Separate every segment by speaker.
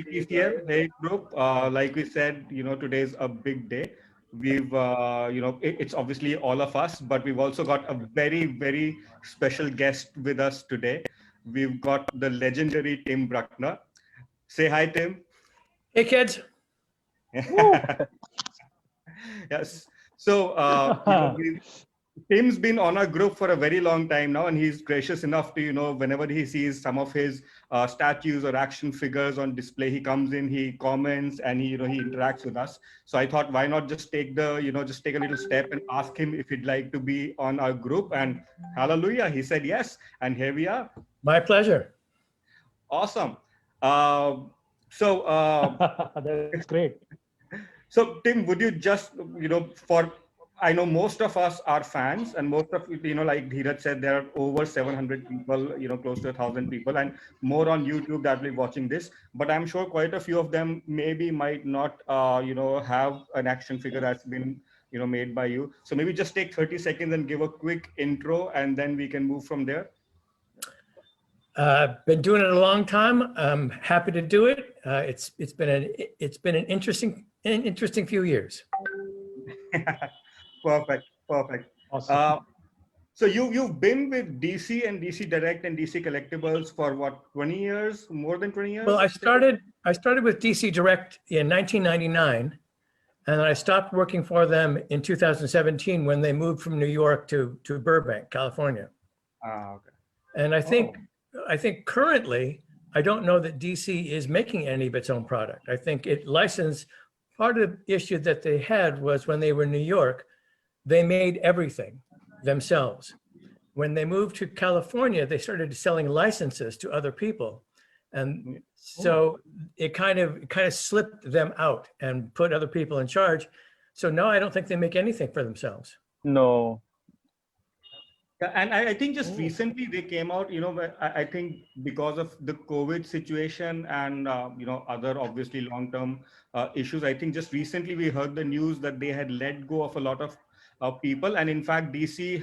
Speaker 1: Hey TCL, hey group. Like we said, today's a big day. We've, it's obviously all of us, but we've also got a very, very special guest with us today. We've got the legendary Tim Bruckner. Say hi, Tim.
Speaker 2: Hey, kids.
Speaker 1: Yes. So, Tim's been on our group for a very long time now, and he's gracious enough to, whenever he sees some of his statues or action figures on display, he comes in, he comments, and he interacts with us. So I thought, why not just take just take a little step and ask him if he'd like to be on our group? And hallelujah, he said yes, and here we are.
Speaker 2: My pleasure.
Speaker 1: Awesome.
Speaker 3: That's great.
Speaker 1: So Tim, would you just, I know most of us are fans, and most of, like Dhiraj said, there are over 700 people, close to 1,000 people, and more on YouTube that will be watching this. But I'm sure quite a few of them might not, have an action figure that's been, made by you. So maybe just take 30 seconds and give a quick intro, and then we can move from there.
Speaker 2: Been doing it a long time. I'm happy to do it. It's been an interesting few years.
Speaker 1: Perfect.
Speaker 3: Awesome.
Speaker 1: So you've been with DC and DC Direct and DC Collectibles for what, 20 years, more than 20 years?
Speaker 2: Well, I started with DC Direct in 1999, and I stopped working for them in 2017 when they moved from New York to Burbank, California.
Speaker 1: Okay.
Speaker 2: And I think currently, I don't know that DC is making any of its own product. I think it licensed. Part of the issue that they had was when they were in New York, they made everything themselves. When they moved to California, they started selling licenses to other people. And so it kind of slipped them out and put other people in charge. So now I don't think they make anything for themselves.
Speaker 3: No.
Speaker 1: Yeah, and I think just recently they came out, I think because of the COVID situation and, other obviously long-term issues, I think just recently we heard the news that they had let go of a lot of people. And in fact, DC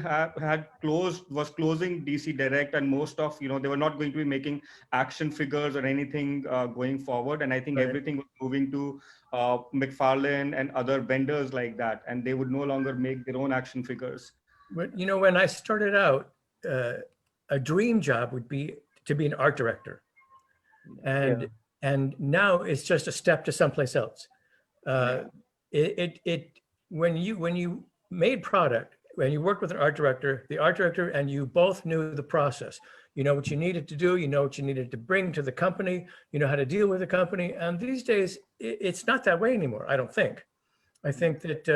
Speaker 1: was closing DC Direct, and most of, they were not going to be making action figures or anything going forward. And I think everything was moving to McFarlane and other vendors like that, and they would no longer make their own action figures.
Speaker 2: But, when I started out, a dream job would be to be an art director. And now it's just a step to someplace else. When you made product, when you worked with an art director, the art director and you both knew the process. You know what you needed to do, you know what you needed to bring to the company, you know how to deal with the company. And these days, it's not that way anymore, I don't think. I think that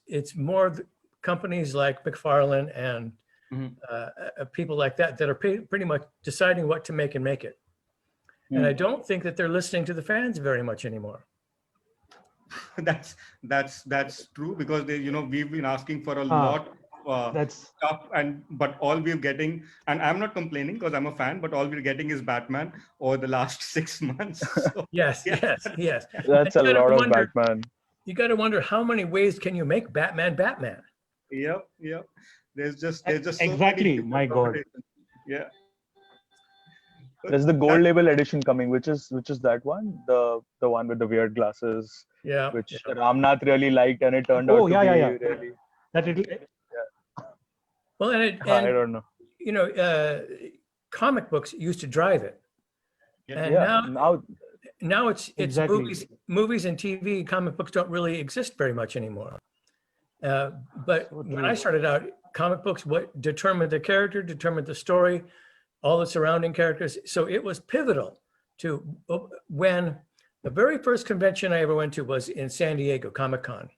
Speaker 2: it's more companies like McFarlane and people like that are pretty much deciding what to make and make it. And I don't think that they're listening to the fans very much anymore.
Speaker 1: That's true, because we've been asking for a lot of stuff, but all we're getting, and I'm not complaining because I'm a fan, but all we're getting is Batman over the last 6 months. So,
Speaker 2: yes.
Speaker 3: That's a lot of Batman.
Speaker 2: You got to wonder, how many ways can you make Batman?
Speaker 1: Yep. There's just
Speaker 3: exactly.
Speaker 1: So
Speaker 3: my God.
Speaker 1: Yeah.
Speaker 3: There's the gold label edition coming, which is that one, the one with the weird glasses.
Speaker 2: Yeah.
Speaker 3: Which Ramnath really liked, and it turned out to be really.
Speaker 2: That it. Yeah. Well, and
Speaker 3: I don't know.
Speaker 2: Comic books used to drive it. And now it's exactly. movies and TV. Comic books don't really exist very much anymore. But when I started out, comic books, what determined the character, determined the story, all the surrounding characters. So it was pivotal to when the very first convention I ever went to was in San Diego, Comic-Con.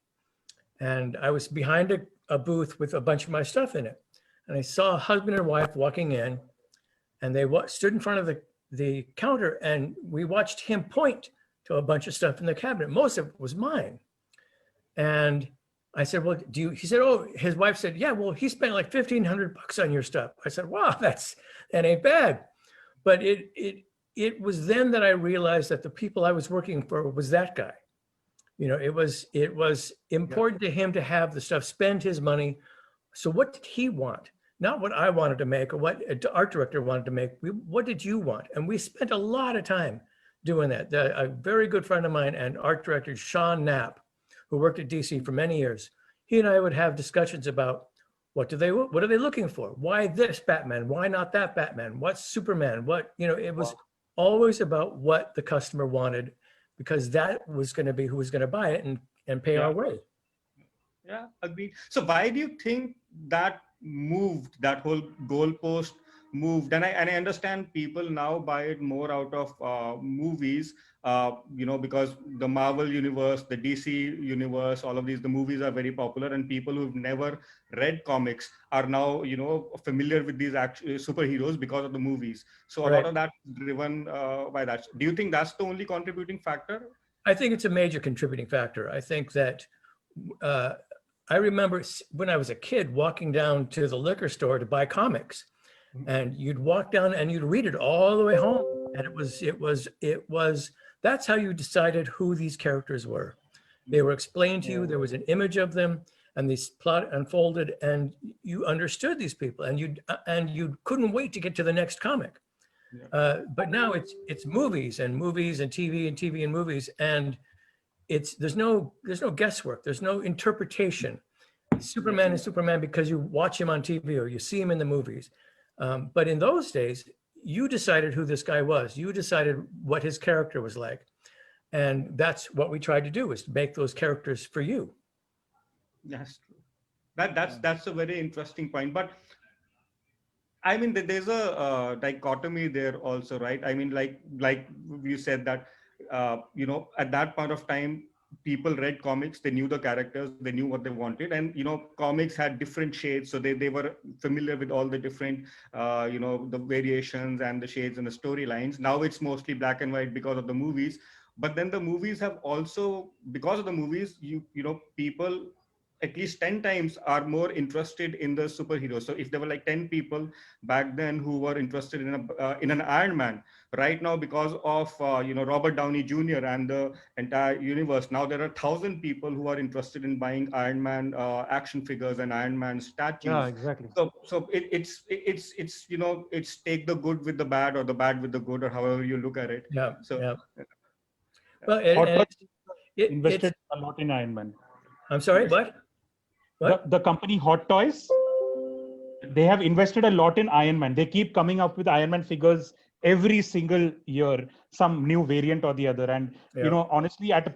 Speaker 2: And I was behind a booth with a bunch of my stuff in it. And I saw a husband and wife walking in, and they stood in front of the counter, and we watched him point to a bunch of stuff in the cabinet. Most of it was mine. And I said, well, he said, oh, his wife said, yeah, well, he spent like $1,500 on your stuff. I said, wow, that ain't bad. But it was then that I realized that the people I was working for was that guy. It was important to him to have the stuff, spend his money. So what did he want? Not what I wanted to make or what an art director wanted to make. What did you want? And we spent a lot of time doing that. A very good friend of mine and art director, Sean Knapp, who worked at DC for many years, he and I would have discussions about what are they looking for? Why this Batman? Why not that Batman? What's Superman? What, it was always about what the customer wanted, because that was going to be who was going to buy it and pay our way.
Speaker 1: Yeah, agreed. So why do you think that moved, that whole goalpost moved? And I understand people now buy it more out of movies, because the Marvel universe, the DC universe, all of these, the movies are very popular, and people who've never read comics are now, familiar with these superheroes because of the movies. So a lot of that driven by that. Do you think that's the only contributing factor?
Speaker 2: I think it's a major contributing factor. I think that I remember when I was a kid walking down to the liquor store to buy comics, and you'd walk down and you'd read it all the way home. And it was, that's how you decided who these characters were. They were explained to you, there was an image of them, and this plot unfolded, and you understood these people, and you couldn't wait to get to the next comic. But now it's movies and TV and TV and movies, and there's no guesswork, there's no interpretation. Superman is Superman because you watch him on TV or you see him in the movies. But in those days, you decided who this guy was. You decided what his character was like. And that's what we tried to do, is to make those characters for you.
Speaker 1: That's true. That's a very interesting point. But I mean, there's a dichotomy there also, right? I mean, like you said that, at that point of time, people read comics, they knew the characters, they knew what they wanted. And, comics had different shades. So they were familiar with all the different, the variations and the shades and the storylines. Now it's mostly black and white because of the movies. But then the movies have also, because of the movies, people at least 10 times are more interested in the superhero. So if there were like 10 people back then who were interested in an Iron Man, right now, because of Robert Downey Jr. and the entire universe, now there are 1,000 people who are interested in buying Iron Man action figures and Iron Man statues.
Speaker 4: Yeah, exactly.
Speaker 1: So it's take the good with the bad, or the bad with the good, or however you look at it.
Speaker 2: Yeah.
Speaker 1: So
Speaker 2: yeah. Well,
Speaker 4: invested a lot in Iron Man.
Speaker 2: I'm sorry, what?
Speaker 4: The company Hot Toys, they have invested a lot in Iron Man. They keep coming up with Iron Man figures every single year, some new variant or the other. And, honestly, after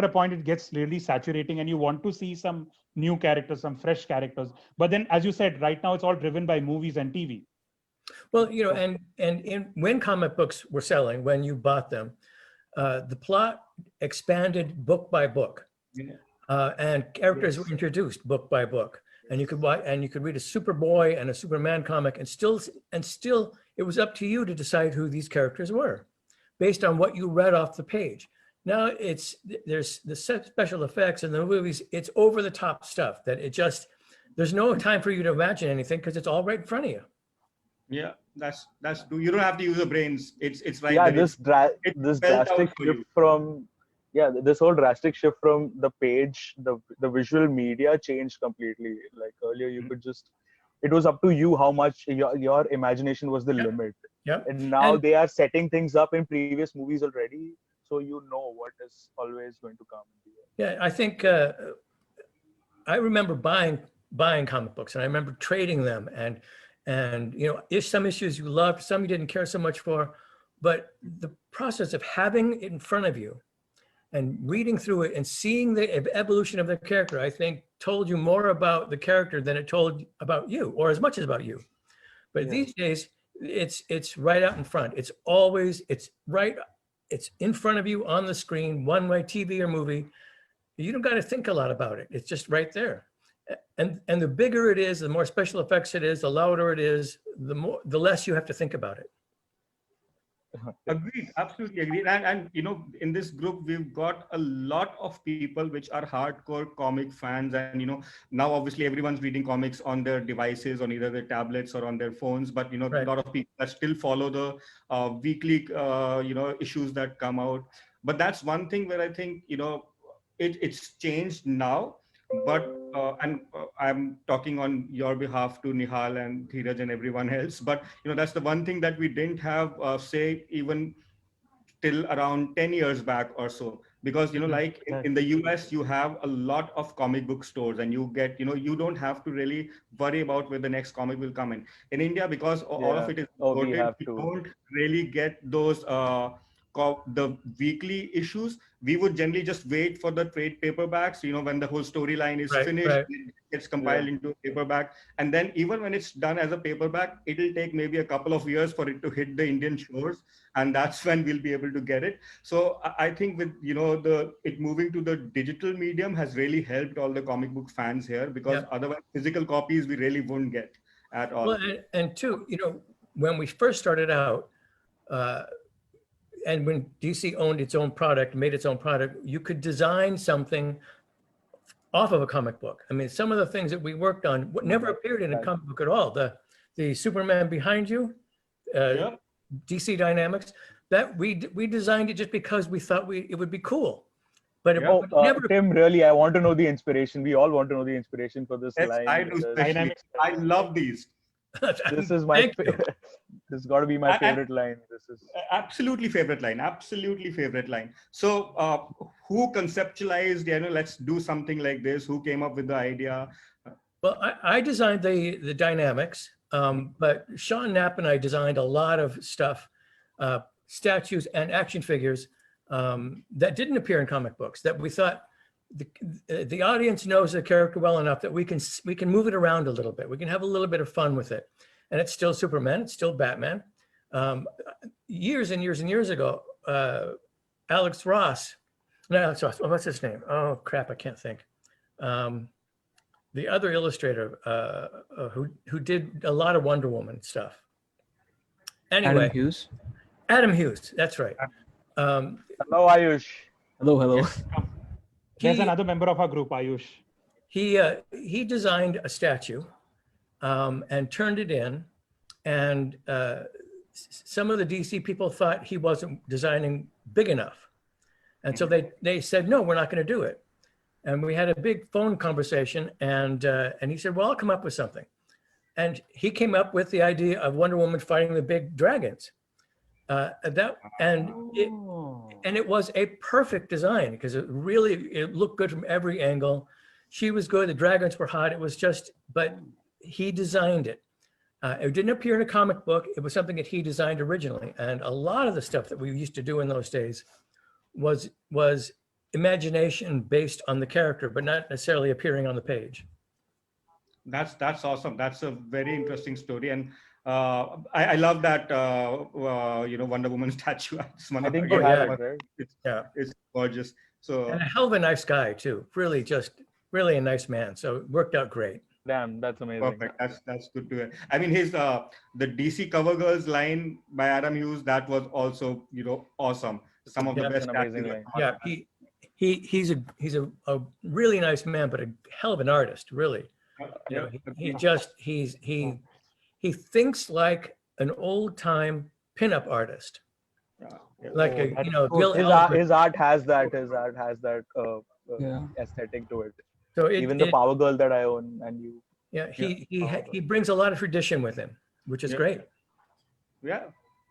Speaker 4: a point, it gets really saturating, and you want to see some new characters, some fresh characters. But then, as you said, right now, it's all driven by movies and TV.
Speaker 2: Well, when comic books were selling, when you bought them, the plot expanded book by book.
Speaker 1: Yeah.
Speaker 2: And characters were introduced book by book, and you could read a Superboy and a Superman comic, and still it was up to you to decide who these characters were, based on what you read off the page. Now there's the special effects in the movies. It's over the top stuff that there's no time for you to imagine anything, because it's all right in front of you.
Speaker 1: Yeah, that's you don't have to use your brains. It's right.
Speaker 3: Yeah,
Speaker 1: there.
Speaker 3: this drastic shift from. Yeah, this whole drastic shift from the page, the visual media changed completely. Like earlier, you could it was up to you how much your imagination was the limit.
Speaker 2: Yeah.
Speaker 3: And now they are setting things up in previous movies already, so you know what is always going to come.
Speaker 2: Yeah, I think I remember buying comic books, and I remember trading them, and if some issues you loved, some you didn't care so much for, but the process of having it in front of you and reading through it and seeing the evolution of the character, I think told you more about the character than it told about you, or as much as about you. But these days, it's right out in front. It's in front of you on the screen, one way, TV or movie. You don't got to think a lot about it. It's just right there. And the bigger it is, the more special effects it is, the louder it is, the less you have to think about it.
Speaker 1: Agreed, absolutely agreed. And in this group, we've got a lot of people which are hardcore comic fans. And, now obviously everyone's reading comics on their devices, on either their tablets or on their phones. But, a lot of people that still follow the weekly, issues that come out. But that's one thing where I think, it's changed now. But I'm talking on your behalf to Nihal and Dhiraj and everyone else. But that's the one thing that we didn't have, say, even till around 10 years back or so. Because, like in the US, you have a lot of comic book stores and you get, you don't have to really worry about where the next comic will come in. In India, because all of it is imported, we don't really get those, the weekly issues. We would generally just wait for the trade paperbacks, when the whole storyline is finished, it gets compiled into a paperback. And then even when it's done as a paperback, it'll take maybe a couple of years for it to hit the Indian shores. And that's when we'll be able to get it. So I think with, it moving to the digital medium has really helped all the comic book fans here, because otherwise physical copies we really won't get at all.
Speaker 2: Well, and two, when we first started out, and when DC owned its own product, made its own product, you could design something off of a comic book. I mean, some of the things that we worked on never appeared in a comic book at all. The Superman behind you, DC Dynamics, that we designed it just because we thought it would be cool. But it never.
Speaker 3: Tim, really, I want to know the inspiration. We all want to know the inspiration for this line.
Speaker 1: I do. I love these.
Speaker 3: This is my. This has got to be my favorite line. This is
Speaker 1: absolutely favorite line. Absolutely favorite line. So, who conceptualized? Let's do something like this. Who came up with the idea?
Speaker 2: Well, I designed the dynamics, but Sean Knapp and I designed a lot of stuff, statues and action figures that didn't appear in comic books. That we thought the audience knows the character well enough that we can move it around a little bit. We can have a little bit of fun with it, and it's still Superman. It's still Batman. Years and years and years ago, Alex Ross. What's his name? Oh crap, I can't think. The other illustrator who did a lot of Wonder Woman stuff. Anyway,
Speaker 5: Adam Hughes.
Speaker 2: Adam Hughes, that's right.
Speaker 3: Hello, Ayush.
Speaker 5: Hello.
Speaker 4: Yes. There's another member of our group, Ayush.
Speaker 2: He designed a statue and turned it in, and some of the DC people thought he wasn't designing big enough, and so they said, no, we're not going to do it. And we had a big phone conversation, and he said, well, I'll come up with something. And he came up with the idea of Wonder Woman fighting the big dragons. It was a perfect design because it looked good from every angle. She was good, the dragons were hot. It was just, but he designed it. It didn't appear in a comic book. It was something that he designed originally. And a lot of the stuff that we used to do in those days was imagination based on the character, but not necessarily appearing on the page.
Speaker 1: That's awesome. That's a very interesting story. And I love that, Wonder Woman statue. It's gorgeous. So,
Speaker 2: and a hell of a nice guy too. Really a nice man. So it worked out great.
Speaker 3: Damn, that's amazing.
Speaker 1: Perfect. That's good to hear. I mean, his the DC Cover Girls line by Adam Hughes, that was also, awesome. Some of the best
Speaker 3: amazing.
Speaker 2: Yeah, he's a really nice man, but a hell of an artist, really. He thinks like an old time pinup artist. Like
Speaker 3: his art has that aesthetic to it. So even the Power Girl that I own and you.
Speaker 2: Yeah, he brings a lot of tradition with him, which is great.
Speaker 1: Yeah.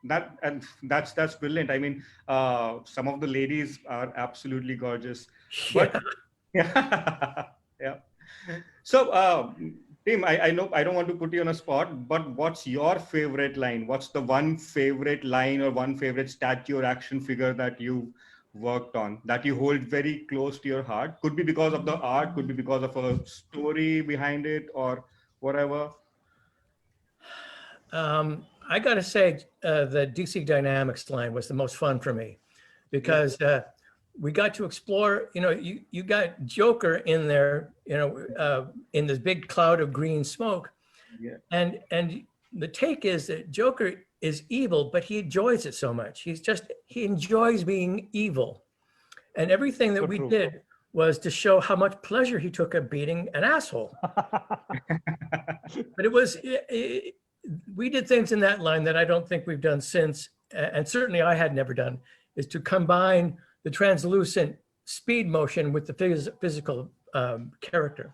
Speaker 1: That's brilliant. I mean, some of the ladies are absolutely gorgeous. But, yeah. So, Tim, I know I don't want to put you on a spot, but what's your favorite line? What's the one favorite line or one favorite statue or action figure that you worked on that you hold very close to your heart? Could be because of the art, could be because of a story behind it or whatever.
Speaker 2: I got to say, the DC Dynamics line was the most fun for me because we got to explore, you got Joker in there, in this big cloud of green smoke. Yeah. And the take is that Joker is evil, but he enjoys it so much. He enjoys being evil. And everything that we did was to show how much pleasure he took at beating an asshole. But we did things in that line that I don't think we've done since, and certainly I had never done, is to combine the translucent speed motion with the physical character.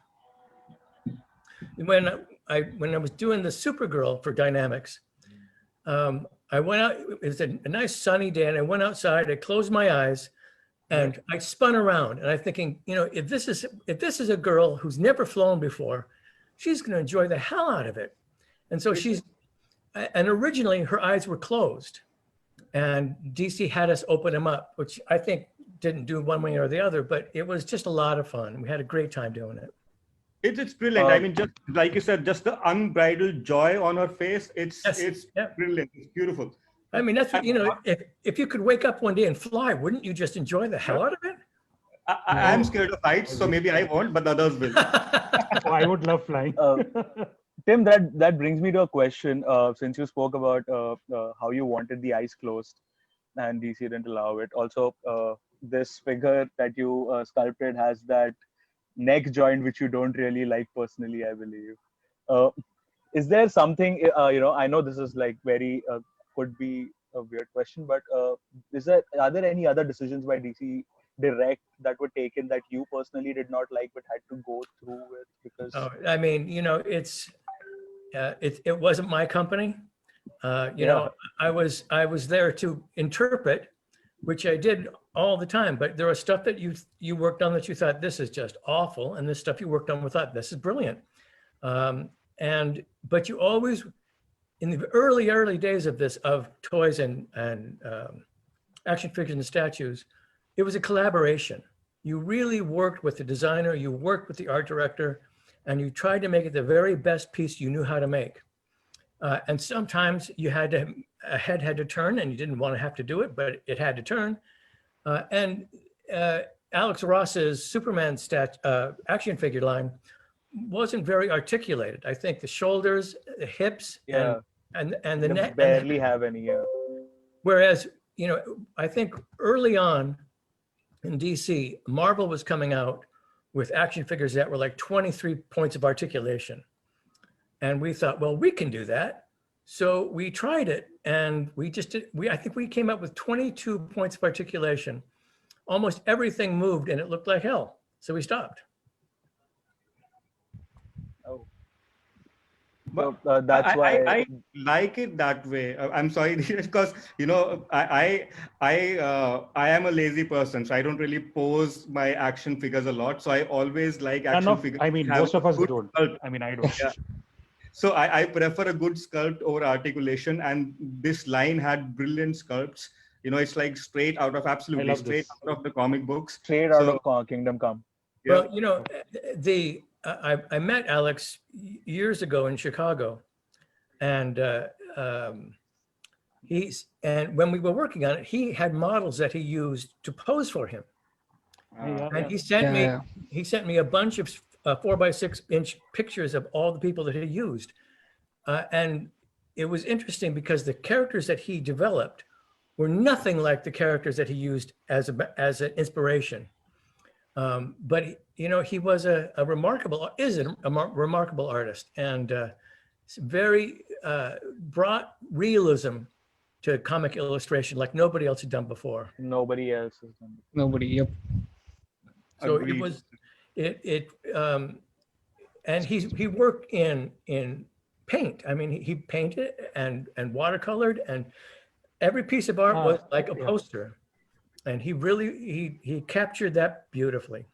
Speaker 2: When I was doing the Supergirl for Dynamics, I I went out, it was a nice sunny day, and I went outside, I closed my eyes, and I spun around, and I'm thinking, you know, if this is a girl who's never flown before, she's going to enjoy the hell out of it. And so and originally her eyes were closed, and DC had us open them up, which I think didn't do one way or the other, but it was just a lot of fun. We had a great time doing it.
Speaker 1: It's brilliant. I mean, just like you said, just the unbridled joy on her face. It's brilliant. It's beautiful.
Speaker 2: I mean, that's what, you know, if you could wake up one day and fly, wouldn't you just enjoy the hell out of it?
Speaker 1: I'm scared of heights, so maybe I won't, but the others will.
Speaker 4: Oh, I would love flying.
Speaker 3: Tim, that brings me to a question. Since you spoke about how you wanted the eyes closed and DC didn't allow it. Also, this figure that you sculpted has that neck joint, which you don't really like personally, I believe. Is there something, you know, I know this is like very, could be a weird question, but are there any other decisions by DC Direct that were taken that you personally did not like but had to go through with? Because
Speaker 2: I mean, you know, it wasn't my company. You know, I was there to interpret, which I did all the time, but there was stuff that you worked on that you thought this is just awful, and this stuff you worked on we thought this is brilliant. But you always, in the early days of toys and action figures and statues, it was a collaboration. You really worked with the designer, you worked with the art director, and you tried to make it the very best piece you knew how to make. And sometimes a head had to turn, and you didn't want to have to do it, but it had to turn. And Alex Ross's Superman action figure line wasn't very articulated. I think the shoulders, the hips, and the neck
Speaker 3: barely have any.
Speaker 2: Whereas, you know, I think early on in DC, Marvel was coming out with action figures that were like 23 points of articulation. And we thought, well, we can do that. So we tried it, and I think we came up with 22 points of articulation. Almost everything moved, and it looked like hell. So we stopped.
Speaker 3: Oh.
Speaker 1: But
Speaker 3: that's why
Speaker 1: I like it that way. I'm sorry, because you know I am a lazy person, so I don't really pose my action figures a lot. So I always like action figures.
Speaker 4: I mean, most of us don't. I mean, I don't.
Speaker 1: Yeah. So I prefer a good sculpt over articulation, and this line had brilliant sculpts. You know, it's like straight out of the comic books.
Speaker 3: Straight out of Kingdom Come.
Speaker 2: Yeah. Well, you know, I met Alex years ago in Chicago, and when we were working on it, he had models that he used to pose for him, and he sent me a bunch of 4x6-inch pictures of all the people that he used, and it was interesting because the characters that he developed were nothing like the characters that he used as an inspiration. But you know, he was a remarkable artist, and very brought realism to comic illustration like nobody else had done before.
Speaker 3: Nobody else has done.
Speaker 5: Nobody. Yep.
Speaker 2: So it was, and he worked in paint. I mean, he painted and watercolored, and every piece of art was like a poster. And he really, he captured that beautifully.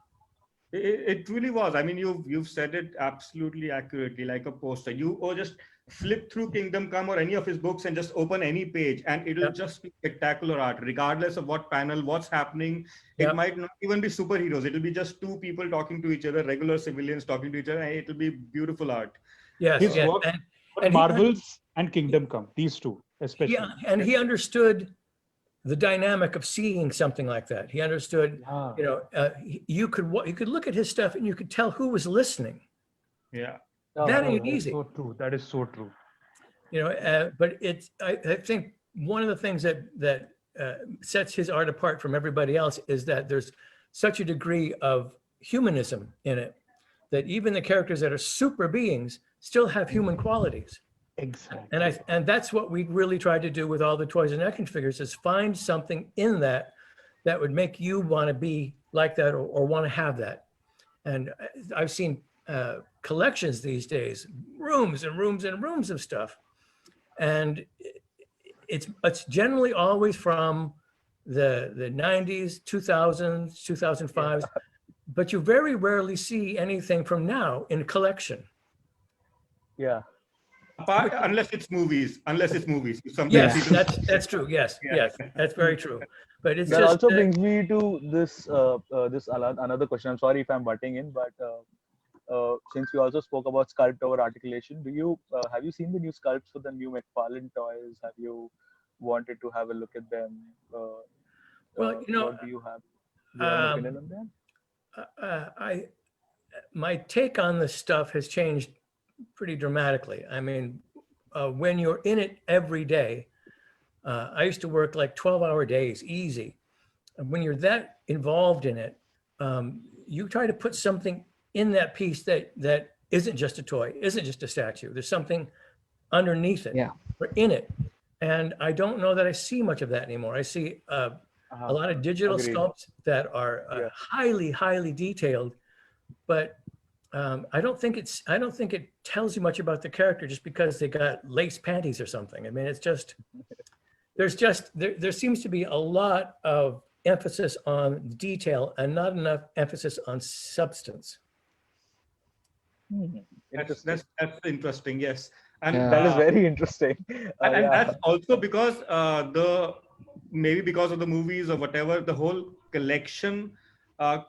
Speaker 1: It really was. I mean, you've said it absolutely accurately, like a poster. Or just flip through Kingdom Come or any of his books and just open any page, and it'll just be spectacular art, regardless of what panel, what's happening. It might not even be superheroes. It'll be just two people talking to each other, regular civilians talking to each other, and it'll be beautiful art.
Speaker 4: Yes, his work, and Marvels and Kingdom Come, these two especially.
Speaker 2: Yeah, and he understood the dynamic of seeing something like that. He understood, you know, you could look at his stuff and you could tell who was listening.
Speaker 1: Yeah.
Speaker 2: That ain't easy.
Speaker 4: So true. That is so true.
Speaker 2: You know, but I think one of the things that sets his art apart from everybody else is that there's such a degree of humanism in it that even the characters that are super beings still have human qualities.
Speaker 4: Exactly.
Speaker 2: And that's what we really tried to do with all the toys and action figures, is find something in that would make you want to be like that or want to have that. And I've seen collections these days, rooms and rooms and rooms of stuff. And it's generally always from the 90s, 2000s, 2005s, but you very rarely see anything from now in collection.
Speaker 3: Yeah.
Speaker 1: Unless it's movies.
Speaker 2: Yes, that's true. Yes, yes, that's very true. But it's
Speaker 3: that
Speaker 2: just
Speaker 3: also brings me to this another question. I'm sorry if I'm butting in, but since we also spoke about sculpt over articulation, have you seen the new sculpts for the new McFarlane toys? Have you wanted to have a look at them?
Speaker 2: Well,
Speaker 3: what do you have? Do you have an opinion on that?
Speaker 2: My take on this stuff has changed pretty dramatically. I mean, when you're in it every day, I used to work like 12-hour days, easy. And when you're that involved in it, you try to put something in that piece that isn't just a toy, isn't just a statue. There's something underneath it, or in it. And I don't know that I see much of that anymore. I see a lot of digital sculpts that are highly, highly detailed, but I don't think it tells you much about the character just because they got lace panties or something. I mean, it's just, there seems to be a lot of emphasis on detail and not enough emphasis on substance.
Speaker 1: That's interesting. Yes. And
Speaker 3: that is very interesting.
Speaker 1: And that's also because maybe because of the movies or whatever, the whole collection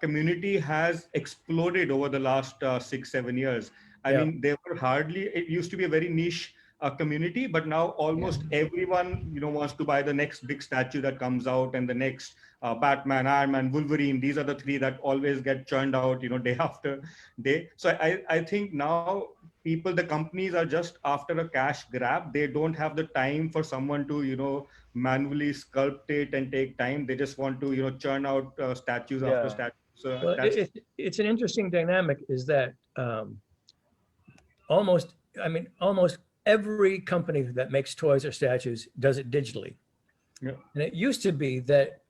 Speaker 1: community has exploded over the last 6-7 years. I mean, there were it used to be a very niche community, but now almost everyone, wants to buy the next big statue that comes out, and the next Batman, Iron Man, Wolverine. These are the three that always get churned out, day after day. So I think now the companies are just after a cash grab. They don't have the time for someone to, manually sculpt it and take time. They just want to, churn out statues after statues. So
Speaker 2: well, it's an interesting dynamic is that almost every company that makes toys or statues does it digitally. Yeah. And it used to be that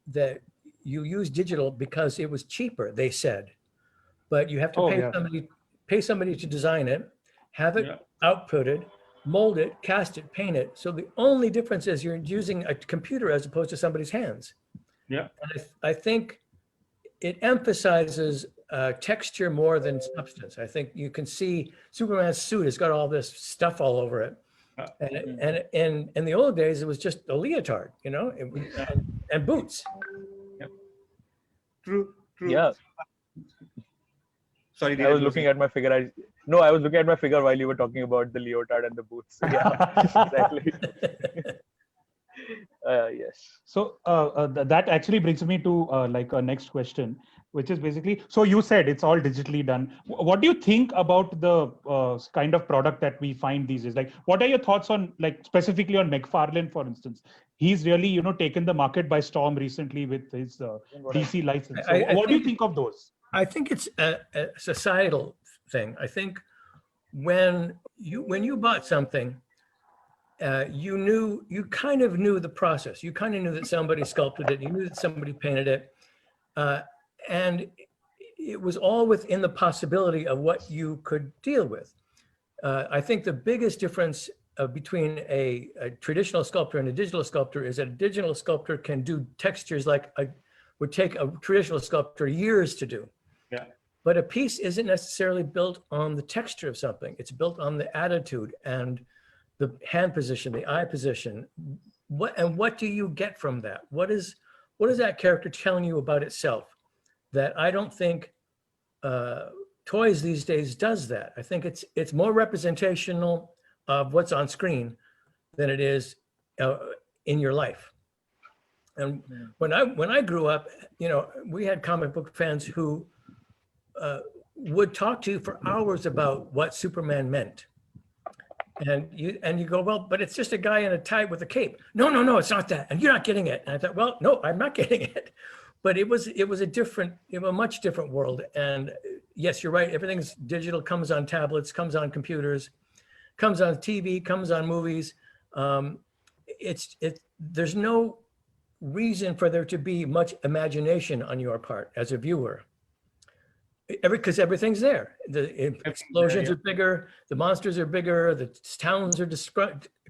Speaker 2: you use digital because it was cheaper, they said, but you have to pay somebody to design it, have it outputted, mold it, cast it, paint it. So the only difference is you're using a computer as opposed to somebody's hands.
Speaker 1: Yeah.
Speaker 2: And I think it emphasizes texture more than substance. I think you can see Superman's suit has got all this stuff all over it. And in the old days, it was just a leotard, and boots.
Speaker 1: Yep. True.
Speaker 3: Yeah.
Speaker 1: Sorry,
Speaker 3: I was looking at my figure. I was looking at my figure while you were talking about the leotard and the boots. Yeah, exactly. Yes.
Speaker 4: So that actually brings me to like a next question, which is basically, so you said it's all digitally done. What do you think about the kind of product that we find these days? Like, what are your thoughts on, like, specifically on McFarlane, for instance? He's really, taken the market by storm recently with his DC license. So what do you think of those?
Speaker 2: I think it's a societal thing. I think when you bought something, you kind of knew the process. You kind of knew that somebody sculpted it. You knew that somebody painted it. And it was all within the possibility of what you could deal with. I think the biggest difference between a traditional sculptor and a digital sculptor is that a digital sculptor can do textures like would take a traditional sculptor years to do.
Speaker 1: Yeah.
Speaker 2: But a piece isn't necessarily built on the texture of something. It's built on the attitude and the hand position, the eye position. What do you get from that? What is that character telling you about itself? That I don't think toys these days does that. I think it's more representational of what's on screen than it is in your life. And when I grew up, we had comic book fans who would talk to you for hours about what Superman meant. And you go, well, but it's just a guy in a tie with a cape. No, it's not that. And you're not getting it. And I thought, well, no, I'm not getting it. But it was a much different world. And yes, you're right. Everything's digital, comes on tablets, comes on computers, comes on TV, comes on movies. There's no reason for there to be much imagination on your part as a viewer. Because everything's there. The explosions are bigger, the monsters are bigger, the towns are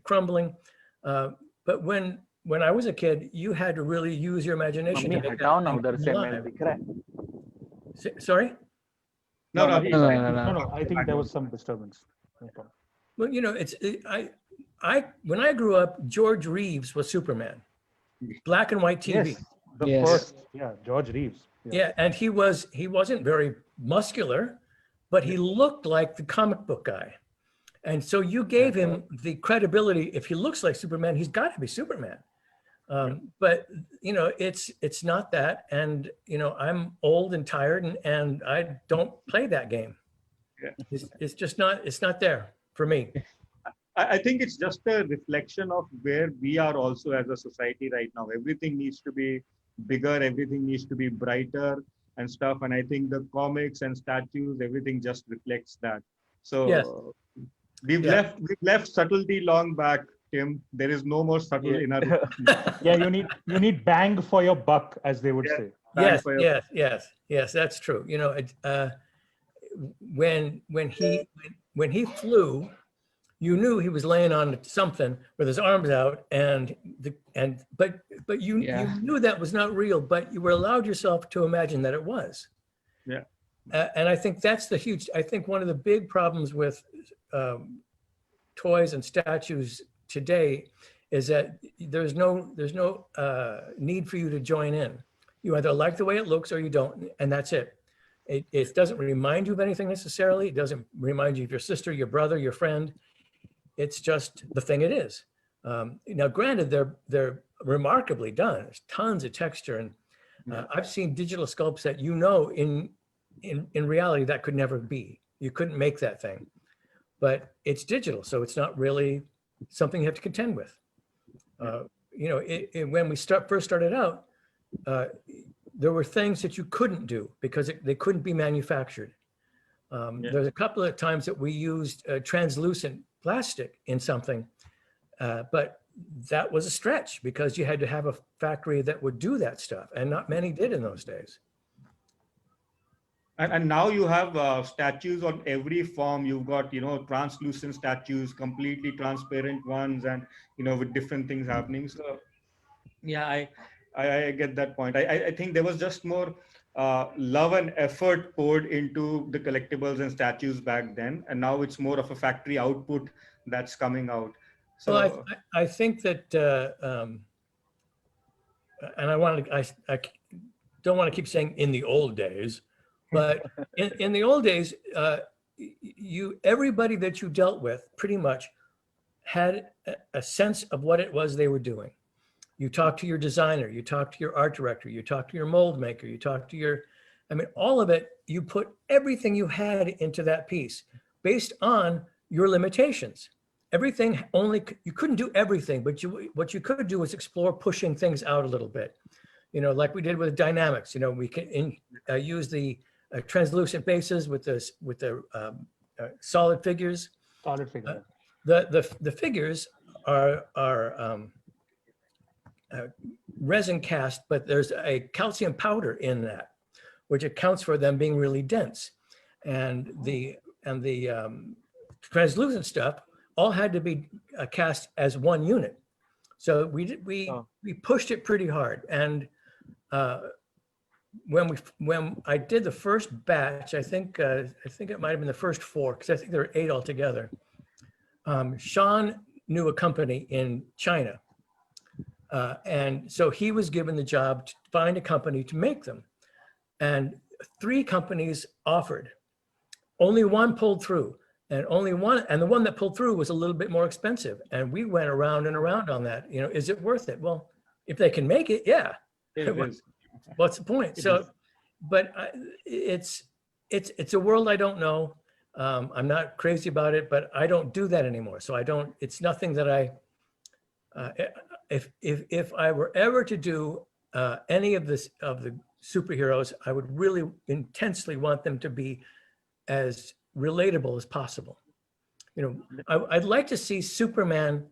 Speaker 2: crumbling. But but when I was a kid, you had to really use your imagination to make that thing. Sorry?
Speaker 1: No,
Speaker 4: I think there was some disturbance.
Speaker 2: Well, you know, when I grew up, George Reeves was Superman, black and white TV.
Speaker 4: Yes, first, George Reeves.
Speaker 2: Yeah, and he wasn't very muscular, but he looked like the comic book guy. And so you gave him the credibility. If he looks like Superman, he's got to be Superman. But you know, it's not that. And you know, I'm old and tired, and I don't play that game. It's just not. It's not there for me.
Speaker 1: I think it's just a reflection of where we are also as a society right now. Everything needs to be bigger. Everything needs to be brighter and stuff. And I think the comics and statues, everything just reflects that. So we've left subtlety long back, Tim. There is no more subtle in our
Speaker 4: you need bang for your buck, as they would say.
Speaker 2: Yes, that's true. You know, when he flew, you knew he was laying on something with his arms out, but you knew that was not real, but you were allowed yourself to imagine that it was.
Speaker 1: Yeah.
Speaker 2: And I think that's I think one of the big problems with toys and statues today is that there's no need for you to join in. You either like the way it looks or you don't, and that's it. It doesn't remind you of anything necessarily. It doesn't remind you of your sister, your brother, your friend. It's just the thing it is. Now, granted, they're remarkably done. There's tons of texture, and I've seen digital sculpts that in reality that could never be. You couldn't make that thing, but it's digital, so it's not really something you have to contend with. You know, when we first started out, there were things that you couldn't do because they couldn't be manufactured. There's a couple of times that we used translucent plastic in something, but that was a stretch because you had to have a factory that would do that stuff, and not many did in those days.
Speaker 1: And now you have statues on every form. You've got, you know, translucent statues, completely transparent ones, and, you know, with different things happening. So yeah, I get that point. I think there was just more love and effort poured into the collectibles and statues back then, and now it's more of a factory output that's coming out. So
Speaker 2: well, I think that, and I don't want to keep saying in the old days, but in the old days, everybody that you dealt with pretty much had a sense of what it was they were doing. You talk to your designer, you talk to your art director, you talk to your mold maker, you talk to all of it, you put everything you had into that piece based on your limitations. Everything you couldn't do everything, but what you could do was explore pushing things out a little bit. You know, like we did with dynamics, you know, we can use the translucent bases with the solid figures.
Speaker 4: Solid figures.
Speaker 2: The figures are resin cast, but there's a calcium powder in that, which accounts for them being really dense. And the translucent stuff all had to be cast as one unit. So we pushed it pretty hard. And when I did the first batch, I think it might have been the first 4, because I think there were 8 altogether. Sean knew a company in China. And so he was given the job to find a company to make them. And 3 companies offered. Only one pulled through, and the one that pulled through was a little bit more expensive. And we went around and around on that. You know, is it worth it? Well, if they can make it, yeah. What's the point? So, but it's a world I don't know. I'm not crazy about it, but I don't do that anymore. So it's nothing that if I were ever to do any of the superheroes, I would really intensely want them to be as relatable as possible. You know, I'd like to see Superman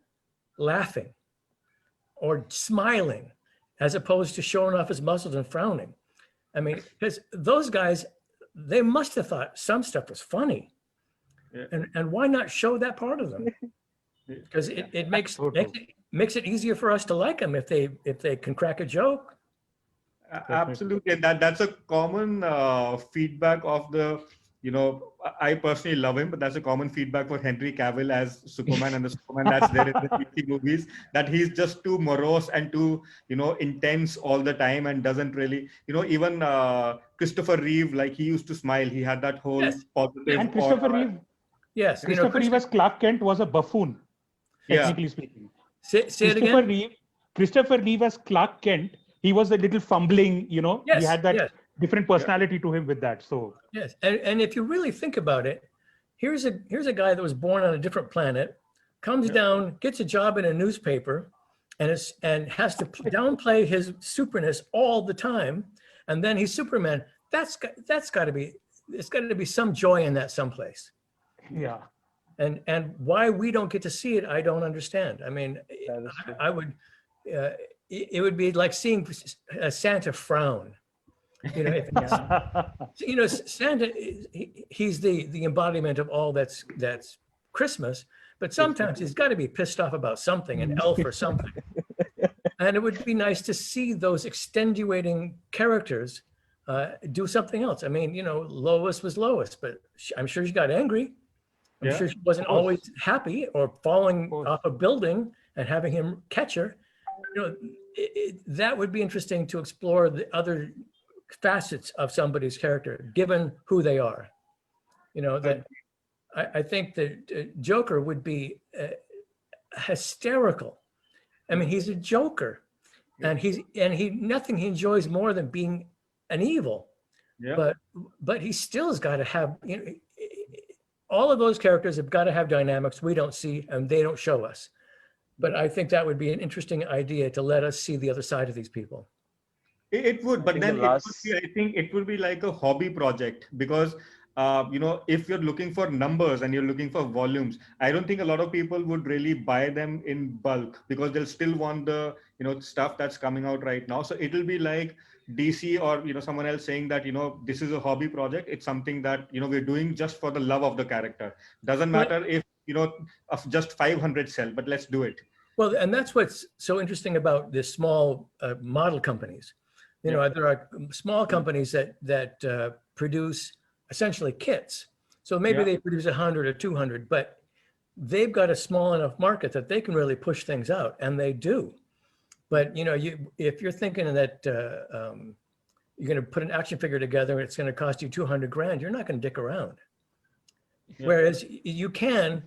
Speaker 2: laughing or smiling as opposed to showing off his muscles and frowning. I mean, because those guys, they must have thought some stuff was funny. Yeah. And why not show that part of them? Because it makes makes it easier for us to like them if they can crack a joke.
Speaker 1: Absolutely, and that's a common feedback of the. I personally love him, but that's a common feedback for Henry Cavill as Superman and the Superman that's there in the DC movies, that he's just too morose and too, intense all the time and doesn't really, even Christopher Reeve, like he used to smile. He had that whole positive.
Speaker 4: And Christopher Reeve.
Speaker 2: Yes,
Speaker 4: Christopher Reeve as Clark Kent was a buffoon, technically speaking.
Speaker 2: Say it again.
Speaker 4: Christopher Reeve as Clark Kent, he was a little fumbling, he had that different personality to him with that. So
Speaker 2: yes, and if you really think about it, here's a guy that was born on a different planet, comes down, gets a job in a newspaper, and has to downplay his superness all the time, and then he's Superman. It's got to be some joy in that someplace.
Speaker 4: Yeah.
Speaker 2: And why we don't get to see it, I don't understand. I mean, I would. It would be like seeing Santa frown. Santa, he's the embodiment of all that's Christmas, but sometimes he's got to be pissed off about something, an elf or something. And it would be nice to see those extenuating characters do something else. I mean, Lois was Lois, but I'm sure she got angry. I'm sure she wasn't always happy, or falling off a building and having him catch her. That would be interesting to explore the other facets of somebody's character, given who they are. That I think that Joker would be hysterical. I mean, he's a joker, and nothing he enjoys more than being an evil. Yeah. But he still has got to have, all of those characters have got to have dynamics we don't see and they don't show us. But I think that would be an interesting idea to let us see the other side of these people.
Speaker 1: It would, but then I think it would be like a hobby project, because if you're looking for numbers and you're looking for volumes, I don't think a lot of people would really buy them in bulk, because they'll still want the stuff that's coming out right now. So it'll be like DC or someone else saying that this is a hobby project. It's something that we're doing just for the love of the character. Doesn't matter if of just 500 sell, but let's do it.
Speaker 2: Well, and that's what's so interesting about the small model companies. There are small companies that produce essentially kits. So maybe they produce 100 or 200, but they've got a small enough market that they can really push things out, and they do. But if you're thinking that you're going to put an action figure together and it's going to cost you $200,000, you're not going to dick around. Yeah. Whereas you can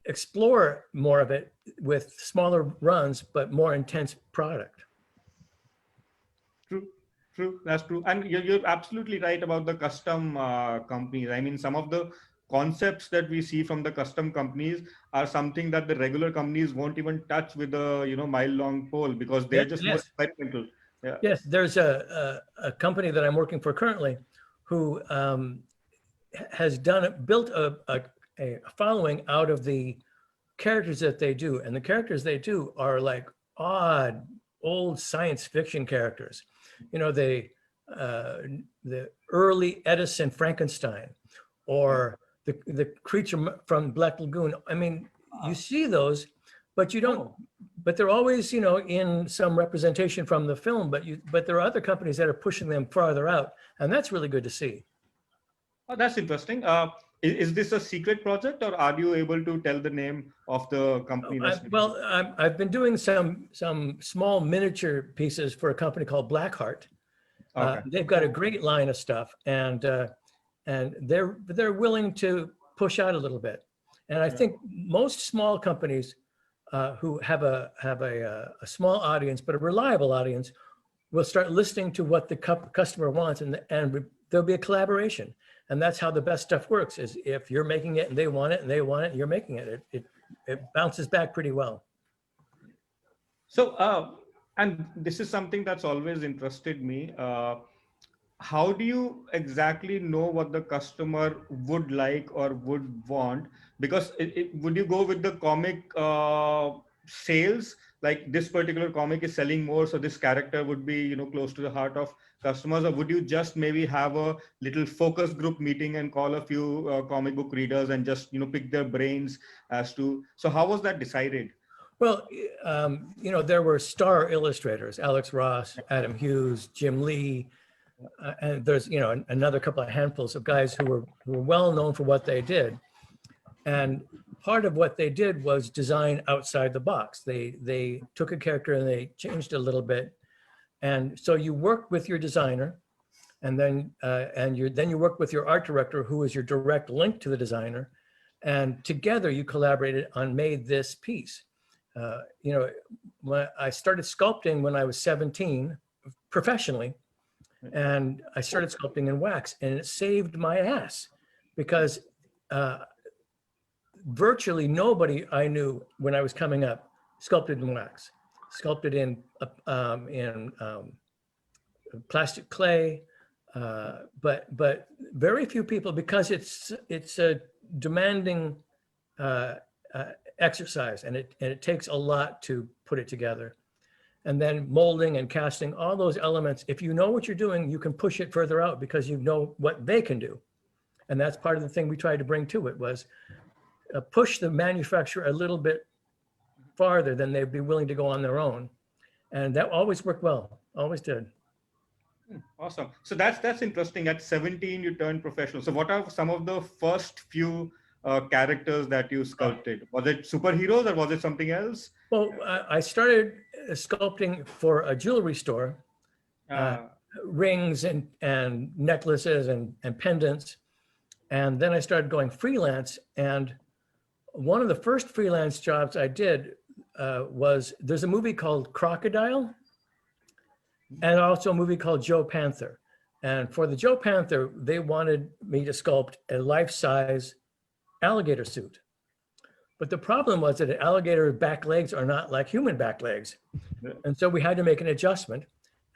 Speaker 2: explore more of it with smaller runs, but more intense product.
Speaker 1: True, that's true. And you're absolutely right about the custom companies. I mean, some of the concepts that we see from the custom companies are something that the regular companies won't even touch with a mile-long pole, because they're just more experimental. Yeah.
Speaker 2: Yes, there's a company that I'm working for currently who has built a following out of the characters that they do, and the characters they do are like odd old science fiction characters. The early Edison Frankenstein, or the creature from Black Lagoon. I mean, you see those, but you don't. But they're always, in some representation from the film. But there are other companies that are pushing them farther out, and that's really good to see.
Speaker 1: Oh, that's interesting. Is this a secret project, or are you able to tell the name of the company?
Speaker 2: I've been doing some small miniature pieces for a company called Blackheart. Okay. They've got a great line of stuff, and they're willing to push out a little bit. And I think most small companies who have a small audience but a reliable audience will start listening to what the customer wants, and there'll be a collaboration. And that's how the best stuff works, is if you're making it and they want it and they want it and you're making it, it bounces back pretty well.
Speaker 1: So, and this is something that's always interested me. How do you exactly know what the customer would like or would want? Because would you go with the comic sales, like this particular comic is selling more, so this character would be close to the heart of customers, or would you just maybe have a little focus group meeting and call a few comic book readers and just pick their brains as to, so how was that decided?
Speaker 2: Well, there were star illustrators, Alex Ross, Adam Hughes, Jim Lee, and there's, another couple of handfuls of guys who were well known for what they did. And part of what they did was design outside the box. They took a character and they changed it a little bit. And so you work with your designer, and then you work with your art director, who is your direct link to the designer. And together you collaborated on made this piece. When I started sculpting when I was 17 professionally, and I started sculpting in wax, and it saved my ass because virtually nobody I knew when I was coming up sculpted in wax, sculpted in plastic clay, but very few people, because it's a demanding exercise, and it takes a lot to put it together. And then molding and casting, all those elements, if you know what you're doing, you can push it further out because you know what they can do. And that's part of the thing we tried to bring to it, was push the manufacturer a little bit farther than they'd be willing to go on their own. And that always worked well, always did.
Speaker 1: Awesome. So that's interesting. At 17, you turned professional. So what are some of the first few characters that you sculpted? Was it superheroes or was it something else?
Speaker 2: Well, I started sculpting for a jewelry store, rings and necklaces and pendants. And then I started going freelance. And one of the first freelance jobs I did there's a movie called Crocodile, and also a movie called Joe Panther. And for the Joe Panther, they wanted me to sculpt a life-size alligator suit. But the problem was that an alligator's back legs are not like human back legs. And so we had to make an adjustment.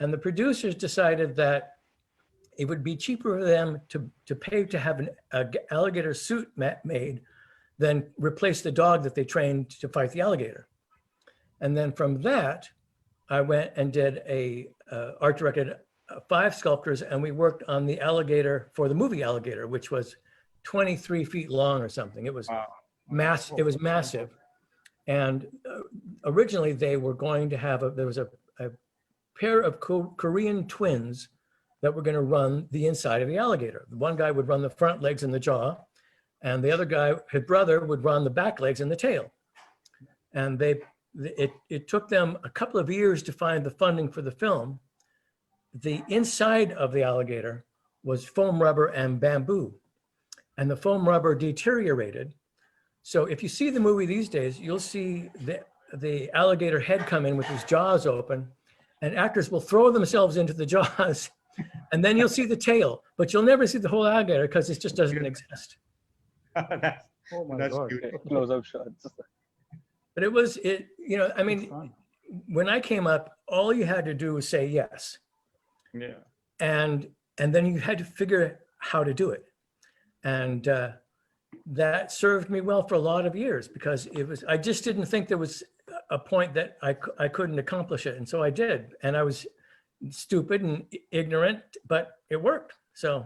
Speaker 2: And the producers decided that it would be cheaper for them to pay to have an alligator suit made than replace the dog that they trained to fight the alligator. And then from that, I went and did art directed 5 sculptors, and we worked on the alligator for the movie Alligator, which was 23 feet long or something. It was It was massive. And originally they were going to have there was a pair of Korean twins that were going to run the inside of the alligator. One guy would run the front legs and the jaw, and the other guy, his brother, would run the back legs and the tail. And it took them a couple of years to find the funding for the film. The inside of the alligator was foam rubber and bamboo, and the foam rubber deteriorated. So if you see the movie these days, you'll see the alligator head come in with his jaws open, and actors will throw themselves into the jaws, and then you'll see the tail, but you'll never see the whole alligator because it just doesn't exist.
Speaker 3: Oh my God, close-up shots.
Speaker 2: But I mean, when I came up, all you had to do was say yes.
Speaker 1: Yeah.
Speaker 2: And then you had to figure how to do it. And that served me well for a lot of years, because I just didn't think there was a point that I couldn't accomplish it. And so I did. And I was stupid and ignorant, but it worked. So